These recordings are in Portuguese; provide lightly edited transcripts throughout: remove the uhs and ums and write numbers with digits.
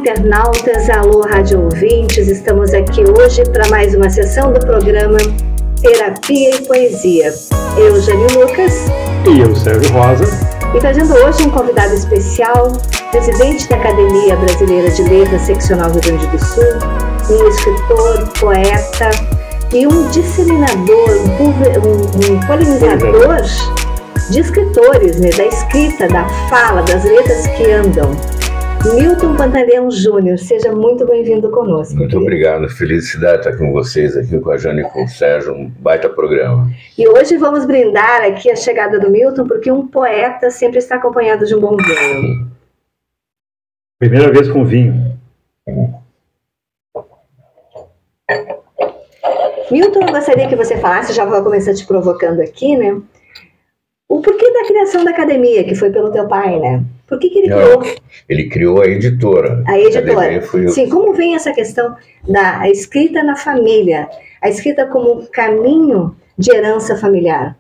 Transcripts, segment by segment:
internautas, alô rádio ouvintes, estamos aqui hoje para mais uma sessão do programa Terapia e Poesia. Eu, Jane Lucas. E eu, Sérgio Rosa. E trazendo hoje um convidado especial, presidente da Academia Brasileira de Letras Seccional Rio Grande do Sul, um escritor, poeta e um disseminador, um polinizador de escritores, né, da escrita, da fala, das letras que andam. Milton Pantaleão Júnior, seja muito bem-vindo conosco. Muito obrigado, felicidade estar com vocês, aqui com a Jane e com o Sérgio, um baita programa. E hoje vamos brindar aqui a chegada do Milton, porque um poeta sempre está acompanhado de um bom vinho. Primeira vez com vinho. Milton, eu gostaria que você falasse, já vou começar te provocando aqui, né? O porquê da criação da academia, que foi pelo teu pai, né? Por que ele criou? Ele criou a editora. A editora. Sim, como vem essa questão da escrita na família? A escrita como caminho de herança familiar?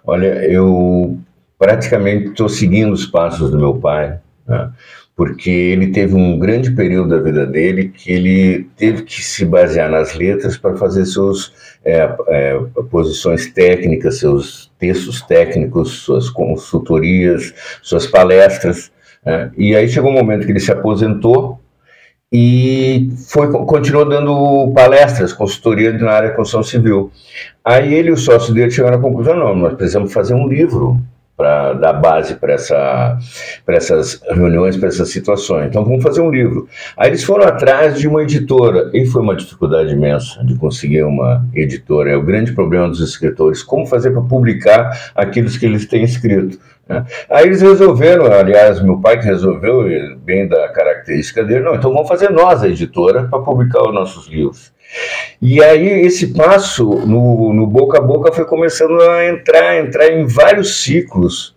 Olha, eu praticamente estou seguindo os passos do meu pai, né? Porque ele teve um grande período da vida dele que ele teve que se basear nas letras para fazer suas posições técnicas, seus textos técnicos, suas consultorias, suas palestras, né? E aí chegou um momento que ele se aposentou e continuou dando palestras, consultoria na área de construção civil. Aí ele e o sócio dele chegaram à conclusão: não, nós precisamos fazer um livro para dar base para essas reuniões, para essas situações. Então vamos fazer um livro. Aí eles foram atrás de uma editora, e foi uma dificuldade imensa de conseguir uma editora. É o grande problema dos escritores, como fazer para publicar aquilo que eles têm escrito, né? Aí eles resolveram, aliás, meu pai que resolveu, bem da característica dele, não, então vamos fazer nós a editora para publicar os nossos livros. E aí esse passo no boca a boca foi começando a entrar em vários círculos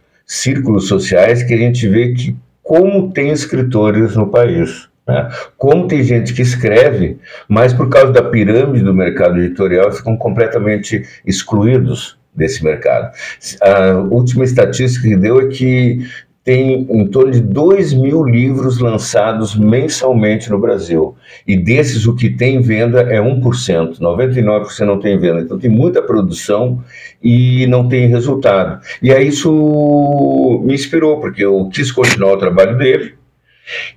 sociais, que a gente vê que como tem escritores no país, né? Como tem gente que escreve, mas por causa da pirâmide do mercado editorial ficam completamente excluídos desse mercado. A última estatística que deu é que tem em torno de 2.000 livros lançados mensalmente no Brasil. E desses, o que tem venda é 1%, 99% não tem venda. Então tem muita produção e não tem resultado. E aí isso me inspirou, porque eu quis continuar o trabalho dele.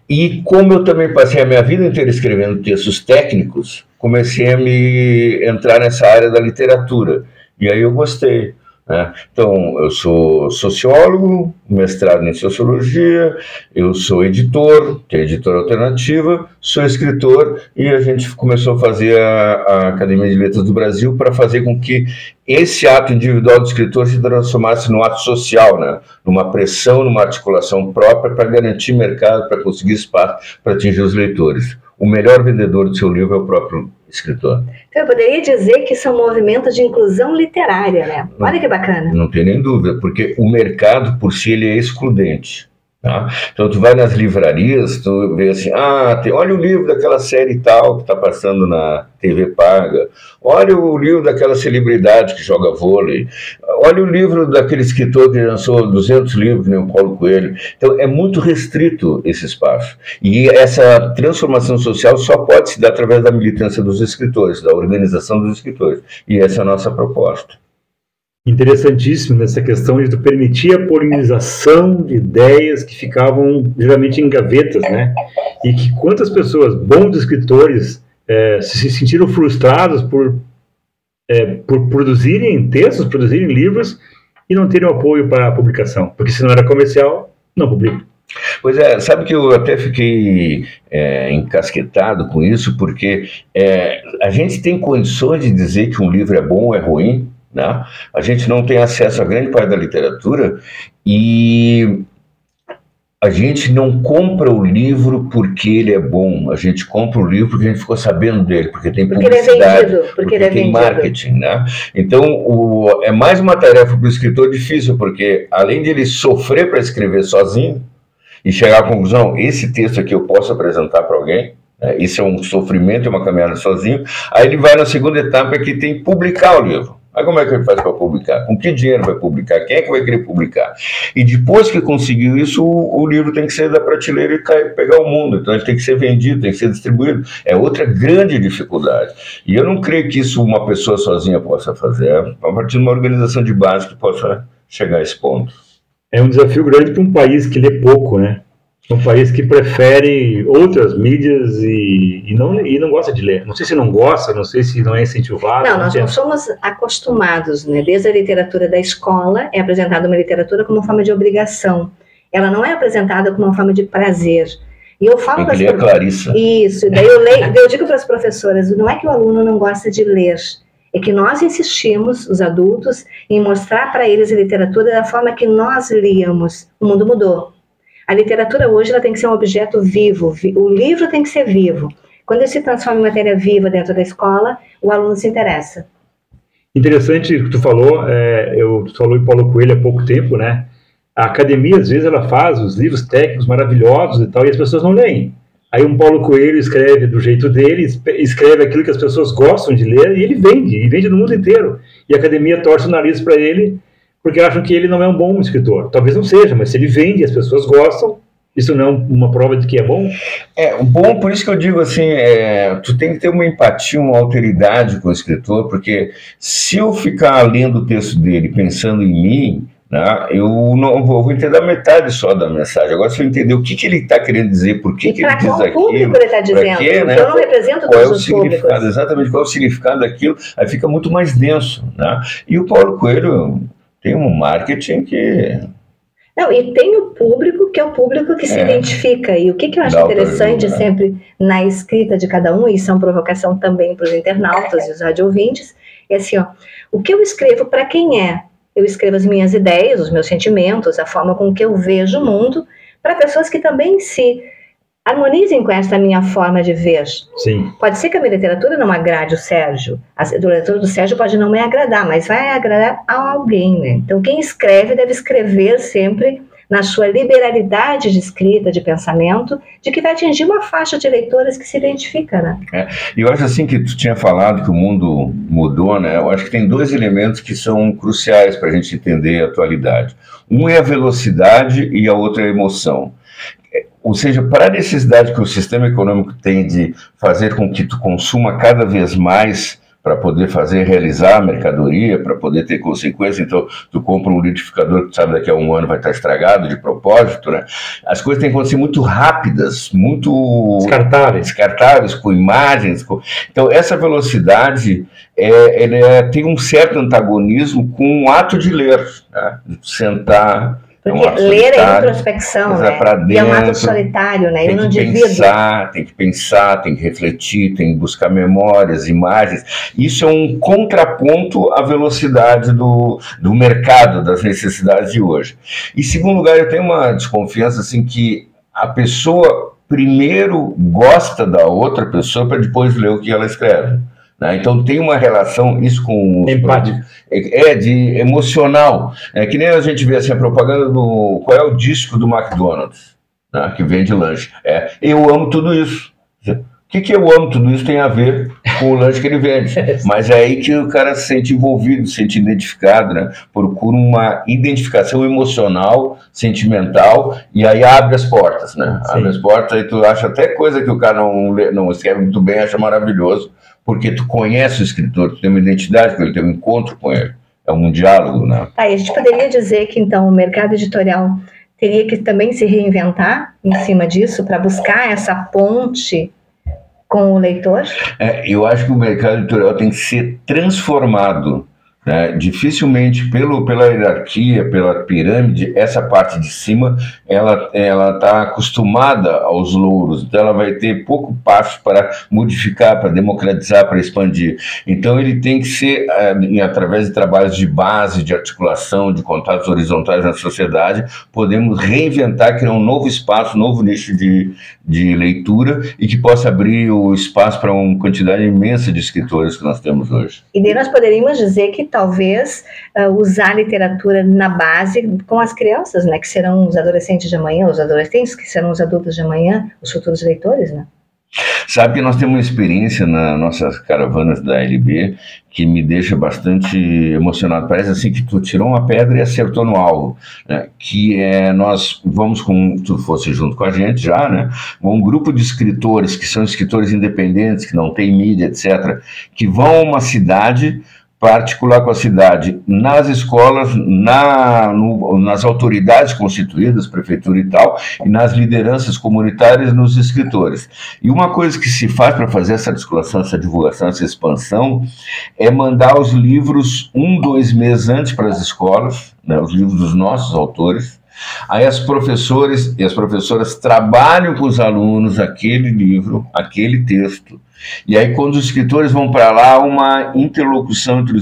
E como eu também passei a minha vida inteira escrevendo textos técnicos, comecei a me entrar nessa área da literatura. E aí eu gostei, né? Então, eu sou sociólogo, mestrado em sociologia, eu sou editor, que é editora alternativa, sou escritor, e a gente começou a fazer a Academia de Letras do Brasil para fazer com que esse ato individual do escritor se transformasse num ato social, né? Numa pressão, numa articulação própria para garantir mercado, para conseguir espaço para atingir os leitores. O melhor vendedor do seu livro é o próprio escritor. Então eu poderia dizer que são movimentos de inclusão literária, né? Olha que bacana. Não tem nem dúvida, porque o mercado por si ele é excludente, tá? Então tu vai nas livrarias, tu vê assim, olha o livro daquela série tal que está passando na TV paga, olha o livro daquela celebridade que joga vôlei, olha o livro daquele escritor que lançou 200 livros, que nem o Paulo Coelho. Então é muito restrito esse espaço. E essa transformação social só pode se dar através da militância dos escritores, da organização dos escritores. E essa é a nossa proposta. Interessantíssimo nessa questão de permitir a polinização de ideias que ficavam geralmente em gavetas, né? E que quantas pessoas, bons escritores, se sentiram frustrados por produzirem textos, produzirem livros e não terem apoio para a publicação, porque se não era comercial, não publica. Pois é, sabe que eu até fiquei encasquetado com isso, porque a gente tem condições de dizer que um livro é bom ou é ruim, né? A gente não tem acesso a grande parte da literatura e a gente não compra o livro porque ele é bom, a gente compra o livro porque a gente ficou sabendo dele, porque tem publicidade, porque tem marketing, né? Então é mais uma tarefa para o escritor difícil, porque além de ele sofrer para escrever sozinho e chegar à conclusão, esse texto aqui eu posso apresentar para alguém, isso é um sofrimento, é uma caminhada sozinho. Aí ele vai na segunda etapa, que tem que publicar o livro. Aí como é que ele faz para publicar? Com que dinheiro vai publicar? Quem é que vai querer publicar? E depois que conseguiu isso, o livro tem que sair da prateleira e pegar o mundo. Então ele tem que ser vendido, tem que ser distribuído. É outra grande dificuldade. E eu não creio que isso uma pessoa sozinha possa fazer. É a partir de uma organização de base que possa chegar a esse ponto. É um desafio grande para um país que lê pouco, né? Um país que prefere outras mídias e não gosta de ler. Não sei se não gosta, não sei se não é incentivado. Não, nós não somos acostumados, né? Desde a literatura da escola é apresentada uma literatura como uma forma de obrigação. Ela não é apresentada como uma forma de prazer. E eu falo tem que ler a Clarissa. Isso, daí eu digo para as professoras, não é que o aluno não gosta de ler, é que nós insistimos, os adultos, em mostrar para eles a literatura da forma que nós líamos. O mundo mudou. A literatura hoje ela tem que ser um objeto vivo, o livro tem que ser vivo. Quando ele se transforma em matéria viva dentro da escola, o aluno se interessa. Interessante o que tu falou, tu falou em Paulo Coelho há pouco tempo, né? A academia, às vezes, ela faz os livros técnicos maravilhosos e tal, e as pessoas não leem. Aí um Paulo Coelho escreve do jeito dele, escreve aquilo que as pessoas gostam de ler, e ele vende no mundo inteiro. E a academia torce o nariz para ele, porque acham que ele não é um bom escritor. Talvez não seja, mas se ele vende e as pessoas gostam, isso não é uma prova de que é bom? Bom, por isso que eu digo assim, tu tem que ter uma empatia, uma alteridade com o escritor, porque se eu ficar lendo o texto dele pensando em mim, né, eu não vou entender a metade só da mensagem. Agora, se eu entender o que ele está querendo dizer, por que ele diz aquilo, para qual público ele está dizendo, quê, né? Eu não represento qual todos os públicos. Exatamente, qual é o significado daquilo, aí fica muito mais denso, né? E o Paulo Coelho tem um marketing que... Não, e tem o público que é o público que se identifica. E o que eu acho interessante sempre na escrita de cada um, e isso é uma provocação também para os internautas e os radioouvintes, é assim, ó, o que eu escrevo para quem é? Eu escrevo as minhas ideias, os meus sentimentos, a forma com que eu vejo o mundo, para pessoas que também se harmonizem com essa minha forma de ver. Sim. Pode ser que a minha literatura não agrade o Sérgio. A literatura do Sérgio pode não me agradar, mas vai agradar a alguém, né? Então, quem escreve deve escrever sempre na sua liberalidade de escrita, de pensamento, de que vai atingir uma faixa de leitores que se identifica, né? E eu acho assim que tu tinha falado que o mundo mudou, né? Eu acho que tem dois elementos que são cruciais para a gente entender a atualidade. Um é a velocidade e a outra é a emoção. Ou seja, para a necessidade que o sistema econômico tem de fazer com que tu consuma cada vez mais para poder realizar a mercadoria, para poder ter consequência, então tu compra um liquidificador que tu sabe daqui a um ano vai estar estragado de propósito, né? As coisas têm que acontecer muito rápidas, muito descartáveis, com imagens. Então essa velocidade tem um certo antagonismo com o ato de ler, né? De sentar... Porque ler é introspecção, né? Dentro, e é um ato solitário, né? Tem que pensar, tem que refletir, tem que buscar memórias, imagens. Isso é um contraponto à velocidade do mercado, das necessidades de hoje. E, em segundo lugar, eu tenho uma desconfiança assim, que a pessoa primeiro gosta da outra pessoa para depois ler o que ela escreve. Então tem uma relação, isso com empático, de emocional, que nem a gente vê assim, a propaganda do qual é o disco do McDonald's, né, que vende lanche, eu amo tudo isso. O que eu amo tudo isso tem a ver com o lanche que ele vende, mas é aí que o cara se sente envolvido, se sente identificado, né? Procura uma identificação emocional, sentimental, e aí abre as portas, né? Abre as portas, aí tu acha até coisa que o cara não escreve muito bem, acha maravilhoso, porque tu conhece o escritor, tu tem uma identidade com ele, tem um encontro com ele, é um diálogo, né? E a gente poderia dizer que então o mercado editorial teria que também se reinventar em cima disso para buscar essa ponte com o leitor? Eu acho que o mercado editorial tem que ser transformado, né? Dificilmente, pela hierarquia, pela pirâmide, essa parte de cima, ela está acostumada aos louros, então ela vai ter pouco passo para modificar, para democratizar, para expandir. Então ele tem que ser, através de trabalhos de base, de articulação, de contatos horizontais na sociedade, podemos reinventar, criar um novo espaço, um novo nicho de leitura e que possa abrir o espaço para uma quantidade imensa de escritores que nós temos hoje. E daí nós poderíamos dizer que talvez usar a literatura na base com as crianças, né, que serão os adolescentes de amanhã, os adolescentes que serão os adultos de amanhã, os futuros leitores, né? Sabe que nós temos uma experiência nas nossas caravanas da LB que me deixa bastante emocionado. Parece assim que tu tirou uma pedra e acertou no alvo, né? Que é, nós vamos com, tu fosse junto com a gente já, né? Um grupo de escritores que são escritores independentes, que não tem mídia, etc., que vão a uma cidade, particular com a cidade, nas escolas, nas autoridades constituídas, prefeitura e tal, e nas lideranças comunitárias, nos escritores. E uma coisa que se faz para fazer essa articulação, essa divulgação, essa expansão, é mandar os livros 2 meses antes para as escolas, né, os livros dos nossos autores. Aí as professores e as professoras trabalham com os alunos aquele livro, aquele texto. E aí, quando os escritores vão para lá, uma interlocução entre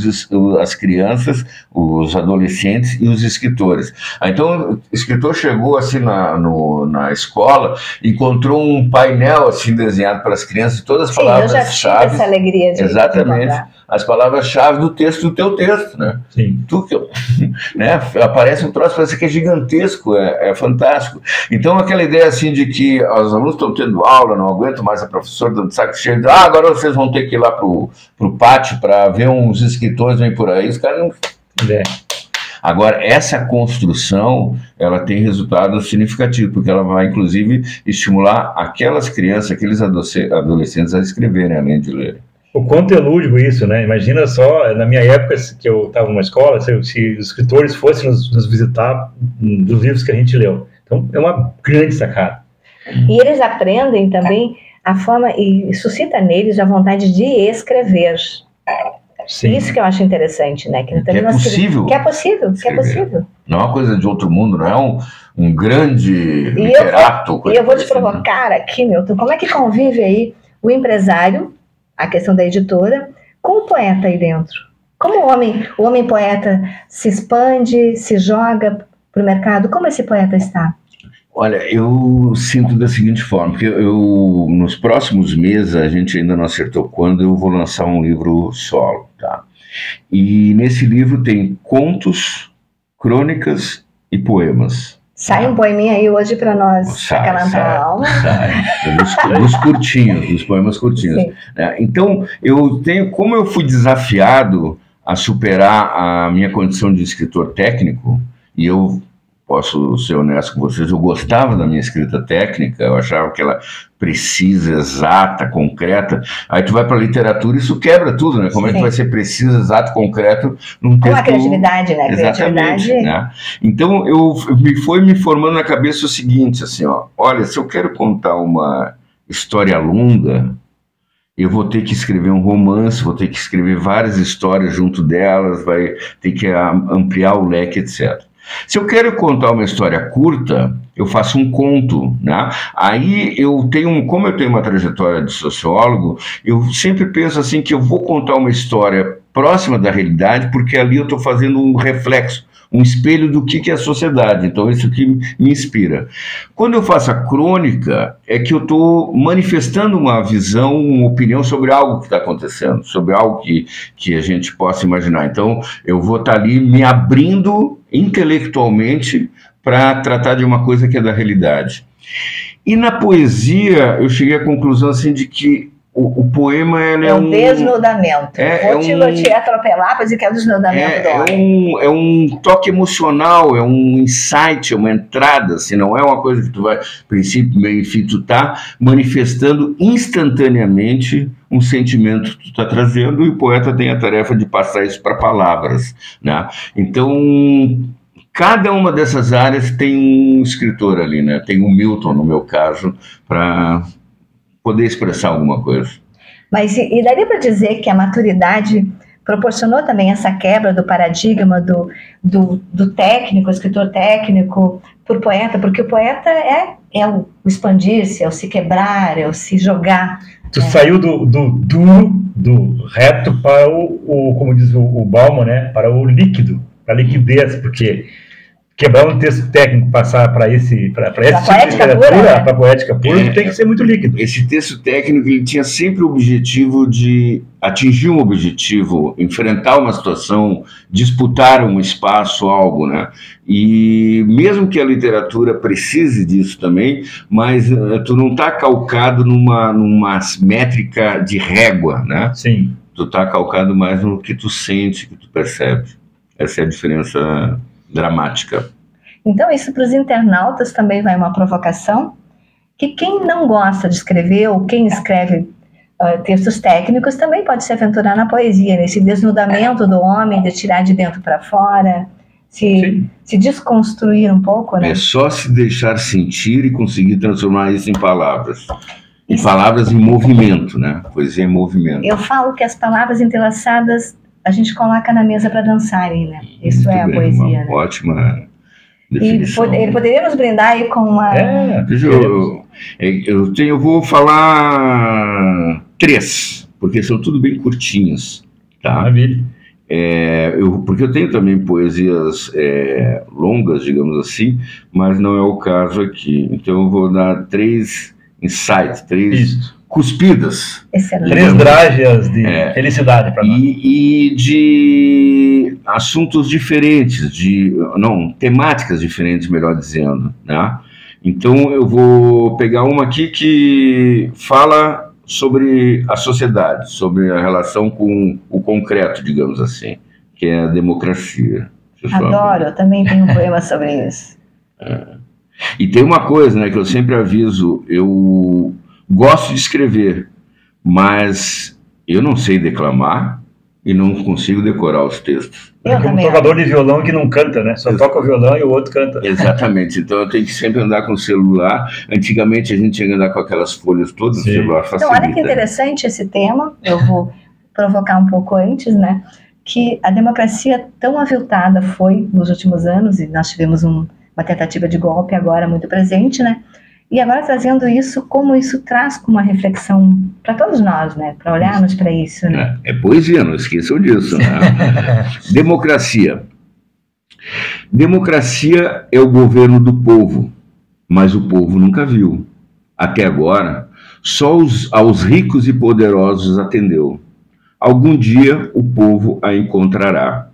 as crianças, os adolescentes e os escritores. Então, o escritor chegou assim na escola, encontrou um painel assim desenhado para as crianças, todas as palavras-chave. Eu já tive essa alegria de exatamente. As palavras-chave do texto do teu texto, né? Sim. Né? Aparece um troço, parece que é gigantesco, é fantástico. Então, aquela ideia assim de que os alunos estão tendo aula, não aguento mais a professora dando saco cheio, agora vocês vão ter que ir lá pro pátio para ver uns escritores vêm por aí, os caras não... Agora, essa construção, ela tem resultados significativos, porque ela vai, inclusive, estimular aquelas crianças, aqueles adolescentes a escreverem, além de lerem. O quanto é lúdico isso, né? Imagina só, na minha época, que eu estava numa escola, se os escritores fossem nos visitar dos livros que a gente leu. Então, é uma grande sacada. E eles aprendem também a forma, e suscita neles a vontade de escrever. Sim. Isso que eu acho interessante, né? Que é possível. Que é possível, que é possível. Não é uma coisa de outro mundo, não é um grande literato. E eu vou te provocar aqui, Milton, como é que convive aí o empresário, a questão da editora, com o poeta aí dentro? Como o homem poeta se expande, se joga para o mercado? Como esse poeta está? Olha, eu sinto da seguinte forma, porque nos próximos meses, a gente ainda não acertou quando, eu vou lançar um livro solo, tá? E nesse livro tem contos, crônicas e poemas. Sai um poeminha aí hoje para nós acalentar a alma. Dos curtinhos, dos poemas curtinhos. Né? Então, como eu fui desafiado a superar a minha condição de escritor técnico, e eu posso ser honesto com vocês, eu gostava da minha escrita técnica, eu achava que ela precisa, exata, concreta. Aí tu vai para a literatura e isso quebra tudo, né? Como é que vai ser preciso, exato, concreto num texto... Com a criatividade, né? Exatamente, né? Então, foi me formando na cabeça o seguinte, assim, ó, olha, se eu quero contar uma história longa, eu vou ter que escrever um romance, vou ter que escrever várias histórias junto delas, vai ter que ampliar o leque, etc. Se eu quero contar uma história curta, eu faço um conto, né? Aí como eu tenho uma trajetória de sociólogo, eu sempre penso assim que eu vou contar uma história próxima da realidade, porque ali eu estou fazendo um reflexo, um espelho do que é a sociedade. Então, isso que me inspira. Quando eu faço a crônica, é que eu estou manifestando uma visão, uma opinião sobre algo que está acontecendo, sobre algo que a gente possa imaginar. Então, eu vou estar ali me abrindo intelectualmente para tratar de uma coisa que é da realidade. E na poesia, eu cheguei à conclusão assim, de que o poema é um desnudamento. Vou te atropelar para dizer que é o desnudamento do homem. É um toque emocional, é um insight, é uma entrada, assim, não é uma coisa que tu vai, princípio, meio e fim, tu tá manifestando instantaneamente um sentimento que tu está trazendo, e o poeta tem a tarefa de passar isso para palavras, né? Então, cada uma dessas áreas tem um escritor ali, né? Tem um Milton, no meu caso, para poder expressar alguma coisa. Mas e daria para dizer que a maturidade proporcionou também essa quebra do paradigma do técnico, escritor técnico, por poeta, porque o poeta é o expandir-se, é o se quebrar, é o se jogar. Tu saiu do duro, do reto para como diz o Bauman, né, para o líquido, para a liquidez, porque quebrar um texto técnico, passar para esse tipo de literatura, para a poética pura, tem que ser muito líquido. Esse texto técnico, ele tinha sempre o objetivo de atingir um objetivo, enfrentar uma situação, disputar um espaço, algo, né? E mesmo que a literatura precise disso também, mas tu não está calcado numa métrica de régua, né? Sim. Tu está calcado mais no que tu sente, que tu percebe. Essa é a diferença dramática. Então, isso para os internautas também vai uma provocação, que quem não gosta de escrever, ou quem escreve textos técnicos, também pode se aventurar na poesia, nesse desnudamento do homem, de tirar de dentro para fora, se desconstruir um pouco, né? É só se deixar sentir e conseguir transformar isso em palavras. E palavras em movimento, né? Poesia em movimento. Eu falo que as palavras entrelaçadas a gente coloca na mesa para dançarem, né? Isso é a poesia, né? Ótima definição. E ele poderia nos brindar aí com uma... Eu vou falar 3, porque são tudo bem curtinhos, tá? Maravilha. Porque eu tenho também poesias longas, digamos assim, mas não é o caso aqui. Então eu vou dar 3 insights, 3 cuspidas. Excelente. 3 drágeas de felicidade para nós. E de assuntos diferentes, temáticas diferentes, melhor dizendo, né? Então eu vou pegar uma aqui que fala sobre a sociedade, sobre a relação com o concreto, digamos assim, que é a democracia. Adoro, eu também tenho um poema sobre isso. E tem uma coisa, né, que eu sempre aviso, eu gosto de escrever, mas eu não sei declamar e não consigo decorar os textos. É como um tocador de violão que não canta, né? Só toca o violão e o outro canta. Exatamente, então eu tenho que sempre andar com o celular. Antigamente a gente tinha que andar com aquelas folhas todas, o celular facilita. Então olha que interessante esse tema, eu vou provocar um pouco antes, né? Que a democracia tão aviltada foi nos últimos anos, e nós tivemos uma tentativa de golpe agora muito presente, né? E agora trazendo isso, como isso traz com uma reflexão para todos nós, né? Para olharmos para isso, né? É poesia, não esqueçam disso, né? Democracia. Democracia é o governo do povo, mas o povo nunca viu. Até agora, só aos ricos e poderosos atendeu. Algum dia o povo a encontrará.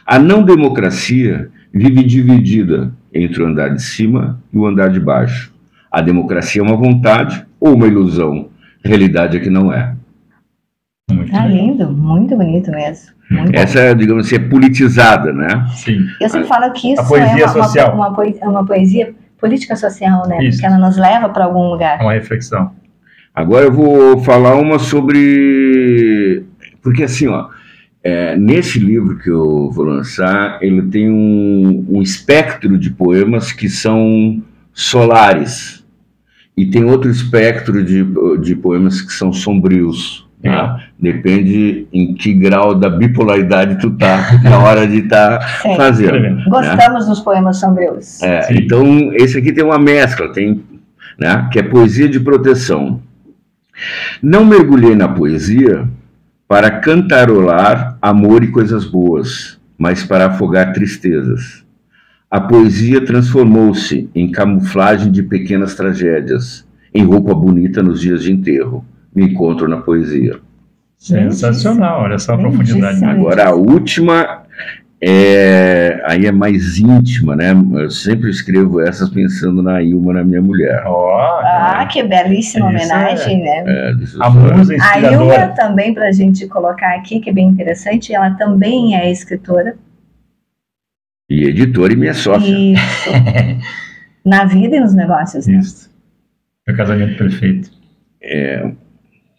A não democracia vive dividida entre o andar de cima e o andar de baixo. A democracia é uma vontade ou uma ilusão? A realidade é que não é. Tá lindo, muito bonito mesmo. Muito Essa, digamos assim, é politizada, né? Sim. Eu sempre falo que isso uma poesia política social, né? Isso. Que ela nos leva para algum lugar. Uma reflexão. Agora eu vou falar uma sobre... Porque assim, nesse livro que eu vou lançar, ele tem um espectro de poemas que são solares. E tem outro espectro de poemas que são sombrios. Tá? Depende em que grau da bipolaridade tu tá na hora de estar fazendo. Gostamos dos poemas sombrios. Então, esse aqui tem uma mescla, que é poesia de proteção. Não mergulhei na poesia para cantarolar amor e coisas boas, mas para afogar tristezas. A poesia transformou-se em camuflagem de pequenas tragédias, em roupa bonita nos dias de enterro. Me encontro na poesia. Sensacional, olha só a profundidade. Agora a última aí é mais íntima, né? Eu sempre escrevo essas pensando na Ilma, na minha mulher. Que belíssima homenagem, né? A musa inspiradora. A Ilma também, para a gente colocar aqui, que é bem interessante, ela também é escritora. E editora e minha sócia. Isso. Na vida e nos negócios, né? Isso. É o casamento perfeito.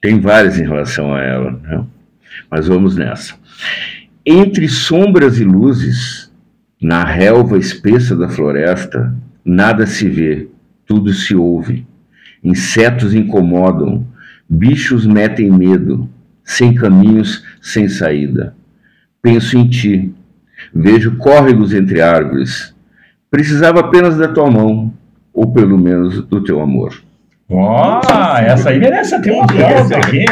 Tem várias em relação a ela, né? Mas vamos nessa. Entre sombras e luzes, na relva espessa da floresta, nada se vê, tudo se ouve. Insetos incomodam, bichos metem medo, sem caminhos, sem saída. Penso em ti, vejo córregos entre árvores. Precisava apenas da tua mão, ou pelo menos do teu amor. Essa aí merece ter uma foto aqui.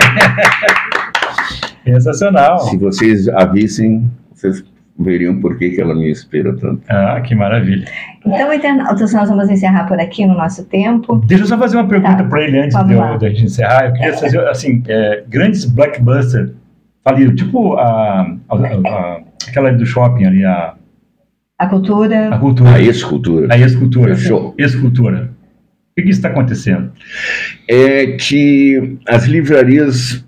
Sensacional. Se vocês a vissem, vocês veriam por que ela me inspira tanto. Ah, que maravilha. Então, internautas, nós vamos encerrar por aqui no nosso tempo. Deixa eu só fazer uma pergunta para ele antes de a gente encerrar. Eu queria fazer, assim, grandes blockbusters faliram, tipo aquela do shopping ali, a cultura. A cultura. A escultura. A escultura. Show. Escultura. O que está acontecendo? É que as livrarias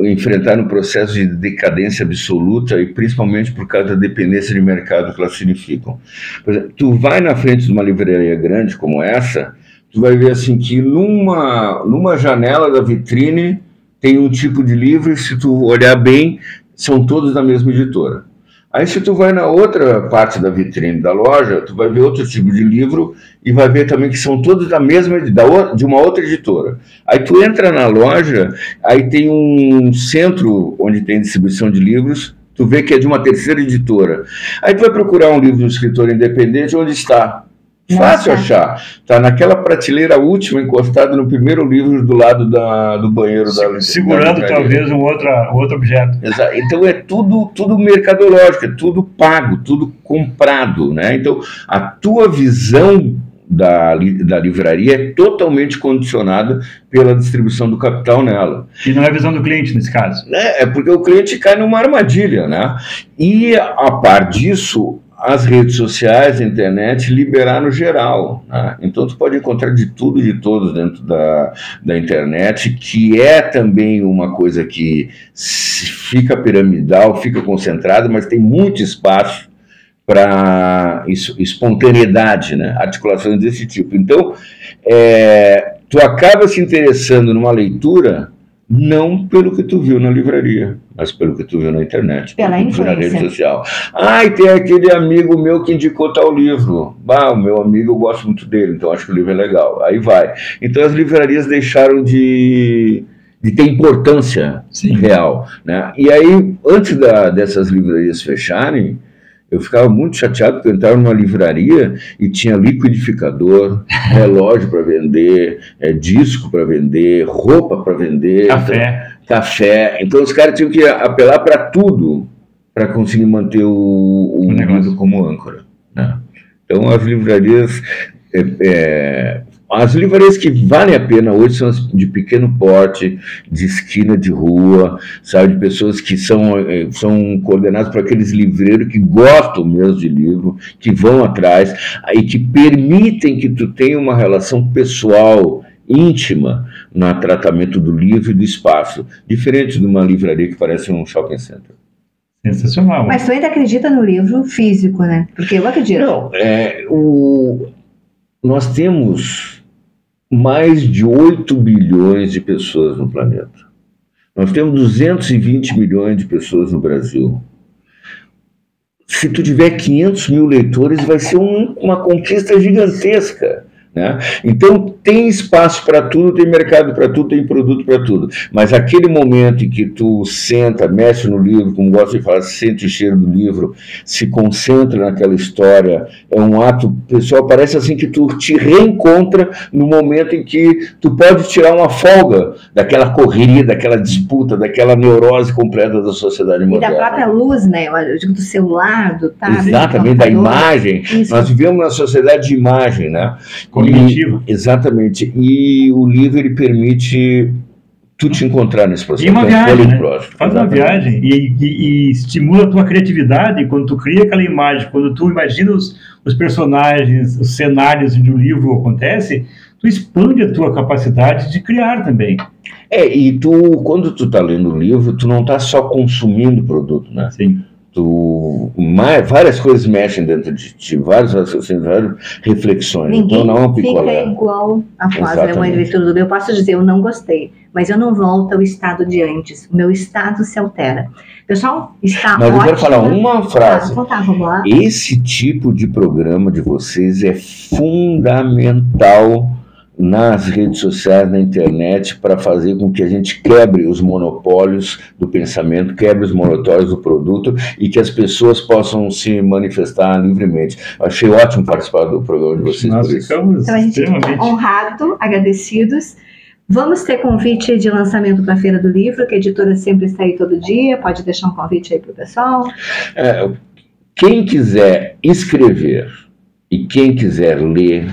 enfrentaram um processo de decadência absoluta, e principalmente por causa da dependência de mercado que elas significam. Por exemplo, tu vai na frente de uma livraria grande como essa, tu vai ver assim que numa janela da vitrine tem um tipo de livro, e se tu olhar bem, são todos da mesma editora. Aí se tu vai na outra parte da vitrine da loja, tu vai ver outro tipo de livro e vai ver também que são todos de uma outra editora. Aí tu entra na loja, aí tem um centro onde tem distribuição de livros, tu vê que é de uma terceira editora. Aí tu vai procurar um livro de um escritor independente, onde está? Fácil achar. Está naquela prateleira última, encostada no primeiro livro do lado do banheiro da segurando talvez um outro objeto. Exato. Então é tudo mercadológico, é tudo pago, tudo comprado, né? Então a tua visão da livraria é totalmente condicionada pela distribuição do capital nela. E não é a visão do cliente nesse caso? É porque o cliente cai numa armadilha, né? E a par disso, as redes sociais, a internet liberaram geral, né? Então tu pode encontrar de tudo e de todos dentro da internet, que é também uma coisa que fica piramidal, fica concentrada, mas tem muito espaço para espontaneidade, né? Articulações desse tipo. Então, tu acaba se interessando numa leitura não pelo que tu viu na livraria, mas pelo que tu viu na internet, pela influência, na rede social. E tem aquele amigo meu que indicou tal livro. O meu amigo, eu gosto muito dele, então acho que o livro é legal. Aí vai. Então as livrarias deixaram de ter importância real, né? E aí, antes dessas livrarias fecharem, eu ficava muito chateado porque eu entrava numa livraria e tinha liquidificador, relógio para vender, disco para vender, roupa para vender, café. Então os caras tinham que apelar para tudo para conseguir manter o livro como âncora, né? Então as livrarias que valem a pena hoje são as de pequeno porte, de esquina de rua, sabe, de pessoas que são coordenadas por aqueles livreiros que gostam mesmo de livro, que vão atrás e que permitem que tu tenha uma relação pessoal, íntima, no tratamento do livro e do espaço, diferente de uma livraria que parece um shopping center. Sensacional. Mas tu ainda acredita no livro físico, né? Porque eu acredito. Não, nós temos mais de 8 bilhões de pessoas no planeta. Nós temos 220 milhões de pessoas no Brasil. Se tu tiver 500 mil leitores, vai ser uma conquista gigantesca, né? Então tem espaço para tudo, tem mercado para tudo, tem produto para tudo, mas aquele momento em que tu senta, mexe no livro, como gosto de falar, sente o cheiro do livro, se concentra naquela história, é um ato pessoal, parece assim que tu te reencontra no momento em que tu pode tirar uma folga daquela correria, daquela disputa, daquela neurose completa da sociedade moderna. E da própria luz, né? Eu digo do celular, do tablet, exatamente, da imagem. Isso. Nós vivemos na sociedade de imagem, né? Exatamente. E o livro, ele permite tu te encontrar nesse processo. E uma viagem, né? Faz uma viagem e estimula a tua criatividade quando tu cria aquela imagem, quando tu imagina os personagens, os cenários onde o livro acontece, tu expande a tua capacidade de criar também. E quando tu tá lendo o livro, tu não tá só consumindo o produto, né? Sim. Várias coisas mexem dentro de ti, várias reflexões. Ninguém então não é um picolé. Fica igual a fase da mãe do tudo. Eu posso dizer, eu não gostei, mas eu não volto ao estado de antes. O meu estado se altera. Pessoal, está Mas ótimo. Eu quero falar uma frase. Vamos lá. Esse tipo de programa de vocês é fundamental nas redes sociais, na internet, para fazer com que a gente quebre os monopólios do pensamento, quebre os monopólios do produto e que as pessoas possam se manifestar livremente. Achei ótimo participar do programa de vocês. Nós ficamos então, a gente fica honrado, agradecidos Vamos ter convite de lançamento para a Feira do Livro, que a editora sempre está aí todo dia. Pode deixar um convite aí para o pessoal? Quem quiser escrever e quem quiser ler,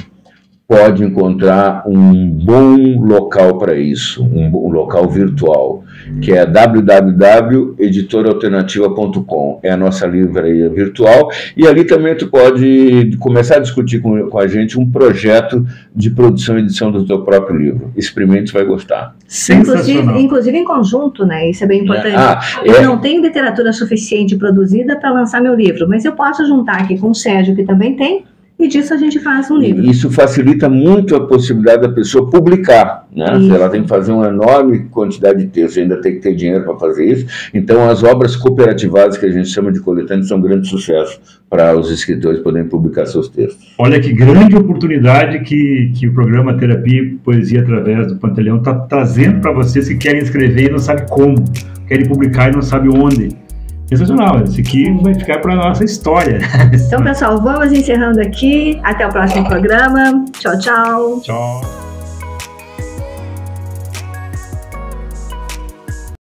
pode encontrar um bom local para isso, um local virtual, que é www.editoralternativa.com. É a nossa livraria virtual, e ali também tu pode começar a discutir com a gente um projeto de produção e edição do teu próprio livro. Experimente, vai gostar. Inclusive em conjunto, né? Isso é bem importante. Eu não tenho literatura suficiente produzida para lançar meu livro, mas eu posso juntar aqui com o Sérgio, que também tem, e disso a gente faz um livro. Isso facilita muito a possibilidade da pessoa publicar, né? Ela tem que fazer uma enorme quantidade de texto, ainda tem que ter dinheiro para fazer isso. Então, as obras cooperativadas, que a gente chama de coletâneas, são um grande sucesso para os escritores poderem publicar seus textos. Olha que grande oportunidade que o programa Terapia e Poesia através do Pantaleão está trazendo para vocês que querem escrever e não sabem como, querem publicar e não sabem onde. Sensacional, esse aqui vai ficar para a nossa história. Então, pessoal, vamos encerrando aqui. Até o próximo programa. Tchau, tchau. Tchau.